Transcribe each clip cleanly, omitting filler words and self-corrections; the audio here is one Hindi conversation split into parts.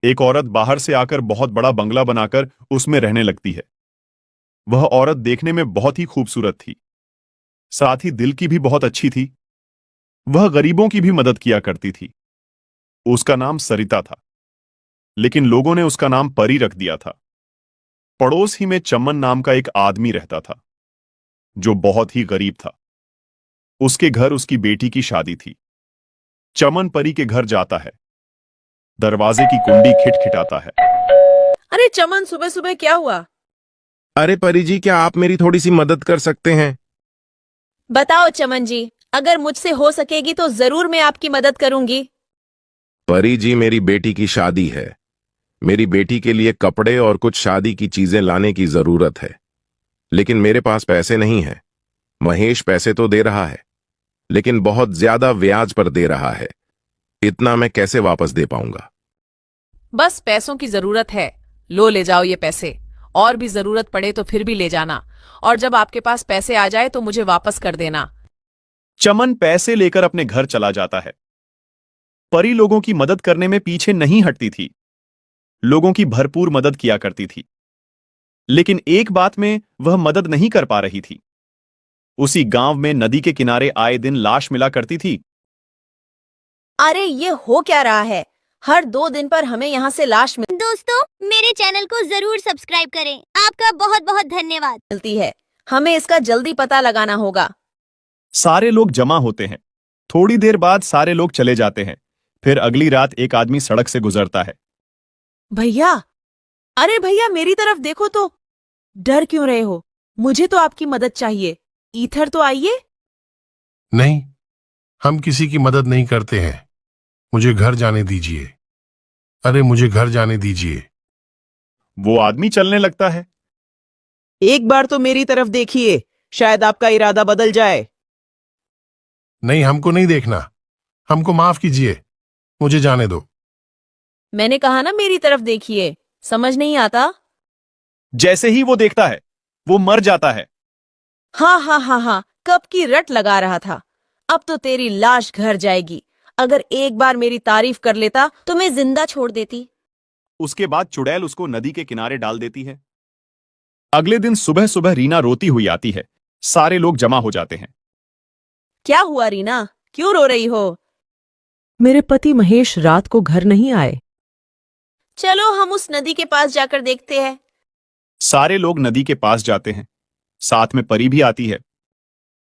एक औरत बाहर से आकर बहुत बड़ा बंगला बनाकर उसमें रहने लगती है। वह औरत देखने में बहुत ही खूबसूरत थी, साथ ही दिल की भी बहुत अच्छी थी। वह गरीबों की भी मदद किया करती थी। उसका नाम सरिता था, लेकिन लोगों ने उसका नाम परी रख दिया था। पड़ोस ही में चमन नाम का एक आदमी रहता था, जो बहुत ही गरीब था। उसके घर उसकी बेटी की शादी थी। चमन परी के घर जाता है। दरवाजे की कुंडी खिटखिटाता है। अरे चमन, सुबह सुबह क्या हुआ? अरे परी जी, क्या आप मेरी थोड़ी सी मदद कर सकते हैं? बताओ चमन जी, अगर मुझसे हो सकेगी तो जरूर मैं आपकी मदद करूंगी। परी जी, मेरी बेटी की शादी है। मेरी बेटी के लिए कपड़े और कुछ शादी की चीजें लाने की जरूरत है, लेकिन मेरे पास पैसे नहीं है। महेश पैसे तो दे रहा है, लेकिन बहुत ज्यादा ब्याज पर दे रहा है। इतना मैं कैसे वापस दे पाऊंगा? बस पैसों की जरूरत है, लो ले जाओ ये पैसे। और भी जरूरत पड़े तो फिर भी ले जाना, और जब आपके पास पैसे आ जाए तो मुझे वापस कर देना। चमन पैसे लेकर अपने घर चला जाता है। परी लोगों की मदद करने में पीछे नहीं हटती थी। लोगों की भरपूर मदद किया करती थी, लेकिन एक बात में वह मदद नहीं कर पा रही थी। उसी गांव में नदी के किनारे आए दिन लाश मिला करती थी। अरे ये हो क्या रहा है? हर 2 दिन पर हमें यहाँ से लाश दोस्तों, मेरे चैनल को जरूर सब्सक्राइब करें। आपका बहुत बहुत धन्यवाद। मिलती है। हमें इसका जल्दी पता लगाना होगा। सारे लोग जमा होते हैं। थोड़ी देर बाद सारे लोग चले जाते हैं। फिर अगली रात एक आदमी सड़क से गुजरता है। भैया, अरे भैया मेरी तरफ देखो तो। डर क्यों रहे हो? मुझे तो आपकी मदद चाहिए। ईथर तो आइए। नहीं, हम किसी की मदद नहीं करते हैं। मुझे घर जाने दीजिए। अरे मुझे घर जाने दीजिए। वो आदमी चलने लगता है। एक बार तो मेरी तरफ देखिए, शायद आपका इरादा बदल जाए। नहीं, हमको नहीं देखना। हमको माफ कीजिए, मुझे जाने दो। मैंने कहा ना मेरी तरफ देखिए। समझ नहीं आता? जैसे ही वो देखता है, वो मर जाता है। हाँ हाँ हाँ हाँ, कब की रट लगा रहा था। अब तो तेरी लाश घर जाएगी। अगर एक बार मेरी तारीफ कर लेता तो मैं जिंदा छोड़ देती। उसके बाद चुड़ैल उसको नदी के किनारे डाल देती है। अगले दिन सुबह सुबह रीना रोती हुई आती है। सारे लोग जमा हो जाते हैं। क्या हुआ रीना, क्यों रो रही हो? मेरे पति महेश रात को घर नहीं आए। चलो हम उस नदी के पास जाकर देखते हैं। सारे लोग नदी के पास जाते हैं। साथ में परी भी आती है।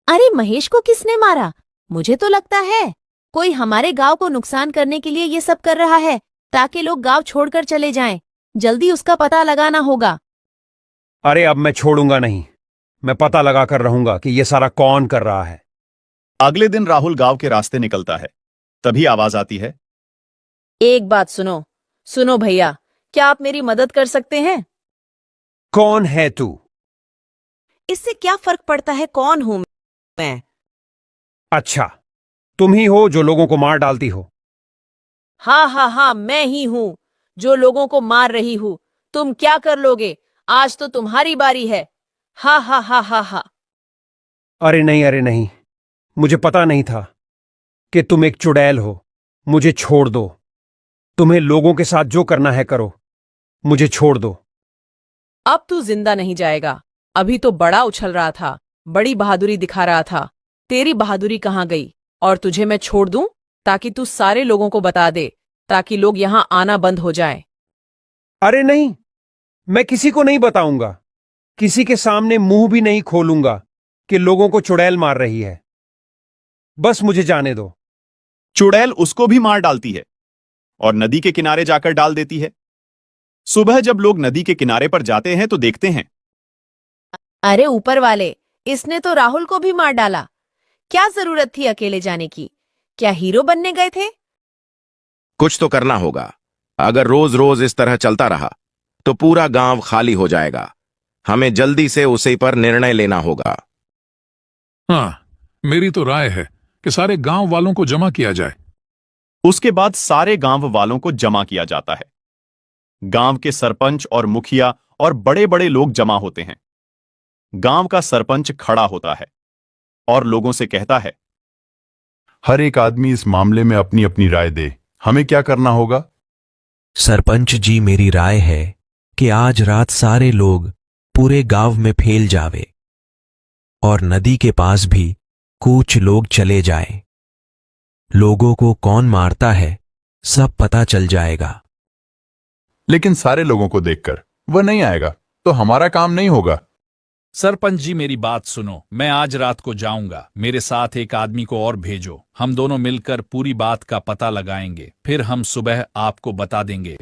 अरे महेश को किसने मारा? मुझे तो लगता है कोई हमारे गांव को नुकसान करने के लिए ये सब कर रहा है, ताकि लोग गांव छोड़कर चले जाएं। जल्दी उसका पता लगाना होगा। अरे अब मैं छोड़ूंगा नहीं। मैं पता लगाकर रहूंगा कि ये सारा कौन कर रहा है। अगले दिन राहुल गांव के रास्ते निकलता है। तभी आवाज आती है। एक बात सुनो। सुनो भैया, क्या आप मेरी मदद कर सकते हैं? कौन है तू? इससे क्या फर्क पड़ता है कौन हूं मैं? अच्छा, तुम ही हो जो लोगों को मार डालती हो। हाँ हाँ हाँ, मैं ही हूं जो लोगों को मार रही हूं। तुम क्या कर लोगे? आज तो तुम्हारी बारी है। हा हा हा हा हा। अरे नहीं, मुझे पता नहीं था कि तुम एक चुड़ैल हो। मुझे छोड़ दो। तुम्हें लोगों के साथ जो करना है करो। मुझे छोड़ दो। अब तू जिंदा नहीं जाएगा। अभी तो बड़ा उछल रहा था, बड़ी बहादुरी दिखा रहा था। तेरी बहादुरी कहाँ गई? और तुझे मैं छोड़ दूं ताकि तू सारे लोगों को बता दे, ताकि लोग यहां आना बंद हो जाएं। अरे नहीं, मैं किसी को नहीं बताऊंगा। किसी के सामने मुंह भी नहीं खोलूंगा कि लोगों को चुड़ैल मार रही है। बस मुझे जाने दो। चुड़ैल उसको भी मार डालती है और नदी के किनारे जाकर डाल देती है। सुबह जब लोग नदी के किनारे पर जाते हैं तो देखते हैं। अरे ऊपर वाले, इसने तो राहुल को भी मार डाला। क्या जरूरत थी अकेले जाने की? क्या हीरो बनने गए थे? कुछ तो करना होगा। अगर रोज रोज इस तरह चलता रहा तो पूरा गांव खाली हो जाएगा। हमें जल्दी से उसी पर निर्णय लेना होगा। हाँ, मेरी तो राय है कि सारे गांव वालों को जमा किया जाए। उसके बाद सारे गांव वालों को जमा किया जाता है। गांव के सरपंच और मुखिया और बड़े बड़े लोग जमा होते हैं। गांव का सरपंच खड़ा होता है और लोगों से कहता है, हर एक आदमी इस मामले में अपनी अपनी राय दे। हमें क्या करना होगा? सरपंच जी, मेरी राय है कि आज रात सारे लोग पूरे गांव में फैल जावे और नदी के पास भी कुछ लोग चले जाएं। लोगों को कौन मारता है सब पता चल जाएगा। लेकिन सारे लोगों को देखकर वह नहीं आएगा तो हमारा काम नहीं होगा। सरपंच जी, मेरी बात सुनो। मैं आज रात को जाऊंगा, मेरे साथ एक आदमी को और भेजो। हम दोनों मिलकर पूरी बात का पता लगाएंगे, फिर हम सुबह आपको बता देंगे।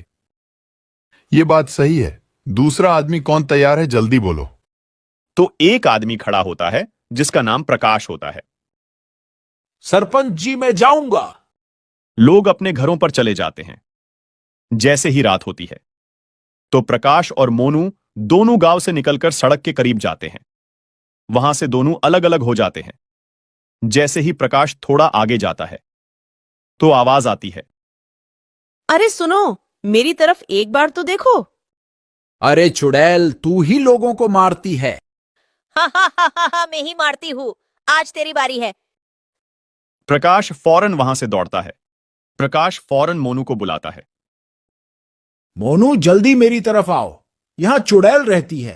ये बात सही है। दूसरा आदमी कौन तैयार है, जल्दी बोलो। तो एक आदमी खड़ा होता है जिसका नाम प्रकाश होता है। सरपंच जी, मैं जाऊंगा। लोग अपने घरों पर चले जाते हैं। जैसे ही रात होती है तो प्रकाश और मोनू दोनों गांव से निकलकर सड़क के करीब जाते हैं। वहां से दोनों अलग अलग हो जाते हैं। जैसे ही प्रकाश थोड़ा आगे जाता है तो आवाज आती है, अरे सुनो, मेरी तरफ एक बार तो देखो। अरे चुड़ैल, तू ही लोगों को मारती है। हाँ, मैं ही मारती हूँ। आज तेरी बारी है। प्रकाश फौरन वहां से दौड़ता है। प्रकाश फौरन मोनू को बुलाता है। मोनू, जल्दी मेरी तरफ आओ, यहां चुड़ैल रहती है।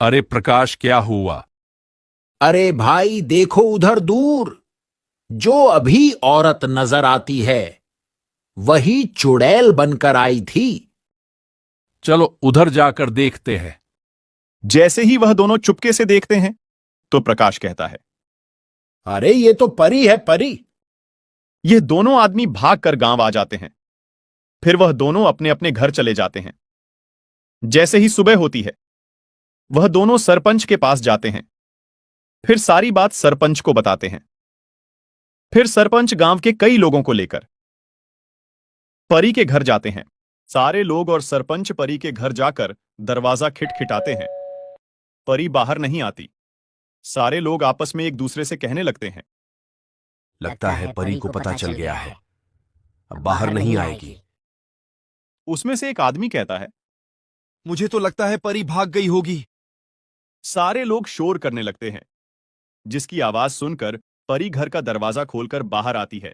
अरे प्रकाश, क्या हुआ? अरे भाई, देखो उधर दूर, जो अभी औरत नजर आती है वही चुड़ैल बनकर आई थी। चलो उधर जाकर देखते हैं। जैसे ही वह दोनों चुपके से देखते हैं तो प्रकाश कहता है, अरे ये तो परी है, परी। ये दोनों आदमी भागकर गांव आ जाते हैं। फिर वह दोनों अपने अपने घर चले जाते हैं। जैसे ही सुबह होती है वह दोनों सरपंच के पास जाते हैं। फिर सारी बात सरपंच को बताते हैं। फिर सरपंच गांव के कई लोगों को लेकर परी के घर जाते हैं। सारे लोग और सरपंच परी के घर जाकर दरवाजा खिटखिटाते हैं। परी बाहर नहीं आती। सारे लोग आपस में एक दूसरे से कहने लगते हैं, लगता है परी को पता चल गया है, अब बाहर नहीं आएगी। उसमें से एक आदमी कहता है, मुझे तो लगता है परी भाग गई होगी। सारे लोग शोर करने लगते हैं, जिसकी आवाज सुनकर परी घर का दरवाजा खोलकर बाहर आती है।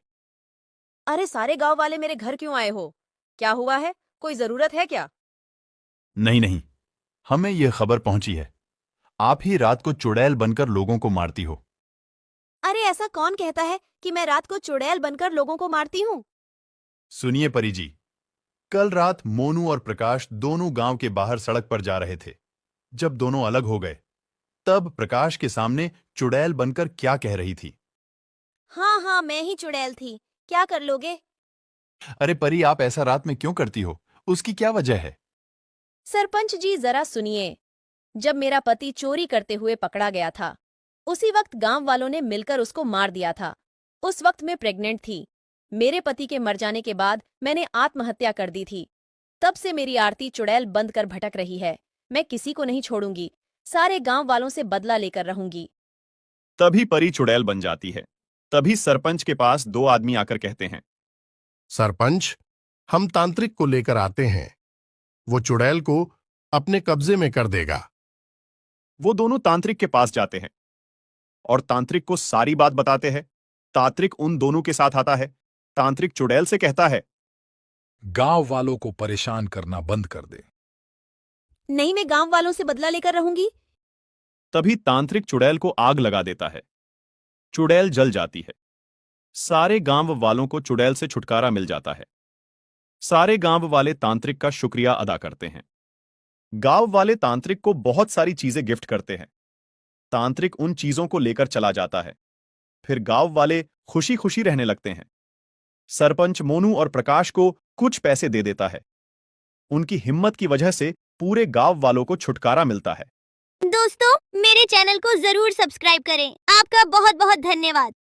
अरे सारे गांव वाले मेरे घर क्यों आए हो? क्या हुआ है? कोई जरूरत है क्या? नहीं नहीं, हमें यह खबर पहुंची है, आप ही रात को चुड़ैल बनकर लोगों को मारती हो। अरे ऐसा कौन कहता है कि मैं रात को चुड़ैल बनकर लोगों को मारती हूँ? सुनिए परी जी, कल रात मोनू और प्रकाश दोनों गांव के बाहर सड़क पर जा रहे थे। जब दोनों अलग हो गए तब प्रकाश के सामने चुड़ैल बनकर क्या कह रही थी। हाँ, मैं ही चुड़ैल थी। क्या कर लोगे? अरे परी, आप ऐसा रात में क्यों करती हो? उसकी क्या वजह है? सरपंच जी, जरा सुनिए। जब मेरा पति चोरी करते हुए पकड़ा गया था, उसी वक्त गांव वालों ने मिलकर उसको मार दिया था। उस वक्त मैं प्रेग्नेंट थी। मेरे पति के मर जाने के बाद मैंने आत्महत्या कर दी थी। तब से मेरी आरती चुड़ैल बंद कर भटक रही है। मैं किसी को नहीं छोड़ूंगी। सारे गांव वालों से बदला लेकर रहूंगी। तभी परी चुड़ैल बन जाती है। तभी सरपंच के पास दो आदमी आकर कहते हैं, सरपंच, हम तांत्रिक को लेकर आते हैं, वो चुड़ैल को अपने कब्जे में कर देगा। वो दोनों तांत्रिक के पास जाते हैं और तांत्रिक को सारी बात बताते हैं। तांत्रिक उन दोनों के साथ आता है। तांत्रिक चुड़ैल से कहता है, गांव वालों को परेशान करना बंद कर दे। नहीं, मैं गांव वालों से बदला लेकर रहूंगी। तभी तांत्रिक चुड़ैल को आग लगा देता है। चुड़ैल जल जाती है। सारे गांव वालों को चुड़ैल से छुटकारा मिल जाता है। सारे गांव वाले तांत्रिक का शुक्रिया अदा करते हैं। गांव वाले तांत्रिक को बहुत सारी चीजें गिफ्ट करते हैं। तांत्रिक उन चीजों को लेकर चला जाता है। फिर गांव वाले खुशी खुशी रहने लगते हैं। सरपंच मोनू और प्रकाश को कुछ पैसे दे देता है। उनकी हिम्मत की वजह से पूरे गांव वालों को छुटकारा मिलता है। दोस्तों, मेरे चैनल को जरूर सब्सक्राइब करें। आपका बहुत बहुत धन्यवाद।